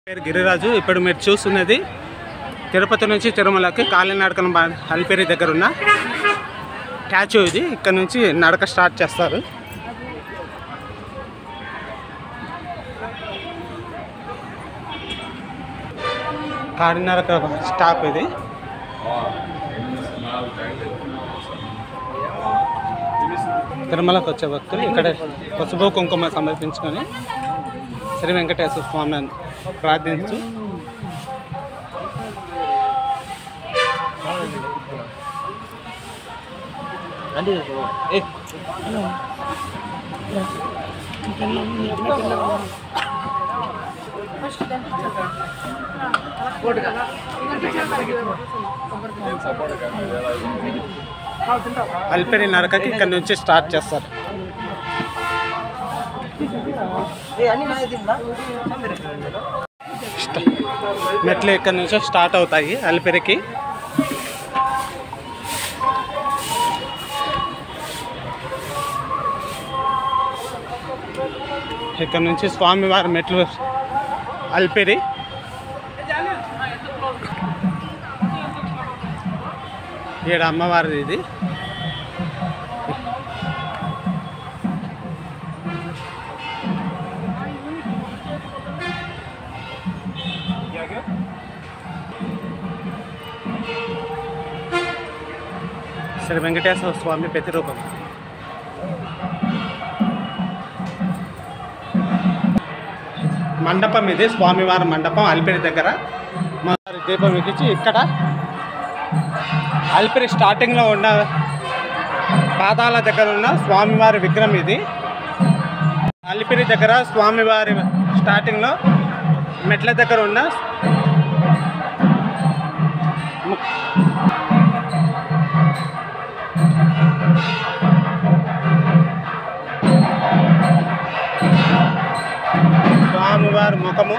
పేరు గిరిరాజు. ఇప్పుడు మీరు చూస్తున్నది తిరుపతి నుంచి తిరుమలకి కాలినడకన అలిపిరి దగ్గర ఉన్న స్టాచ్యూ ఇది. ఇక్కడ నుంచి నడక స్టార్ట్ చేస్తారు. కాలినడక స్టాప్ ఇది. తిరుమలకు వచ్చే భక్తులు ఇక్కడ పసుపు కుంకుమ సమర్పించుకొని శ్రీ వెంకటేశ్వర స్వామిని ప్రార్థించు అలిపిరి నడకకి ఇక్కడ నుంచి స్టార్ట్ చేస్తారు. మెట్లు ఇక్కడ నుంచి స్టార్ట్ అవుతాయి అలిపిరికి. ఇక్కడ నుంచి స్వామివారి మెట్లు అలిపిరి. ఈడ అమ్మవారిది ఇది. శ్రీ వెంకటేశ్వర స్వామి ప్రతిరూపం. మండపం ఇది, స్వామివారి మండపం అలిపిరి దగ్గర. దీపం ఎక్కించి ఇక్కడ అలిపిరి స్టార్టింగ్లో ఉన్న పాదాల దగ్గర ఉన్న స్వామివారి విగ్రహం ఇది. అలిపిరి దగ్గర స్వామివారి స్టార్టింగ్లో మెట్ల దగ్గర ఉన్న స్వామివారి ముఖము,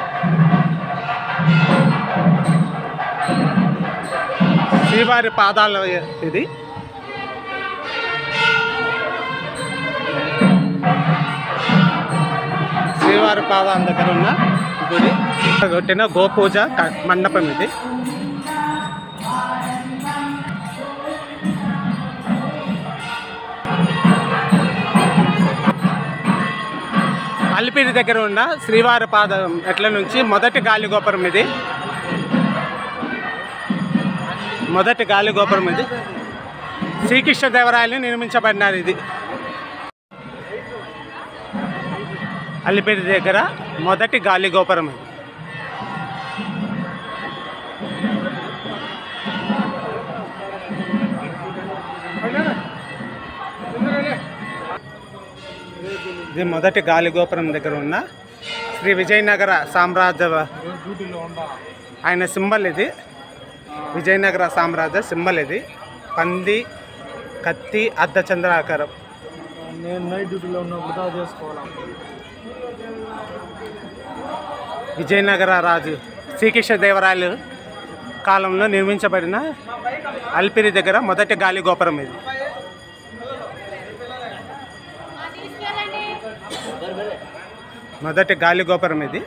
శ్రీవారి పాదాల ఇది. శ్రీవారి పాదాల దగ్గర ఉన్న గుడి కొట్టిన గోపూజ మండపం ఇది. అలిపిరి దగ్గర ఉన్న శ్రీవారి పాదం ఎట్ల నుంచి మొదటి గాలిగోపురం ఇది. మొదటి గాలిగోపురం ఇది శ్రీకృష్ణదేవరాయలు నిర్మించబడినారు. ఇది అలిపిరి దగ్గర మొదటి గాలిగోపురం ఇది. ఇది మొదటి గాలిగోపురం దగ్గర ఉన్న శ్రీ విజయనగర సామ్రాజ్య ఆయన సింబల్ ఇది. విజయనగర సామ్రాజ్య సింబల్ ఇది. పంది, కత్తి, అర్ధచంద్రాకారం. నేను నైట్ డ్యూటీలో ఉన్నప్పుడు చేసుకోవాలి. విజయనగర రాజు శ్రీకృష్ణదేవరాయలు కాలంలో నిర్మించబడిన అలిపిరి దగ్గర మొదటి గాలిగోపురం ఇది. మొదటి గాలిగోపురం ఇది.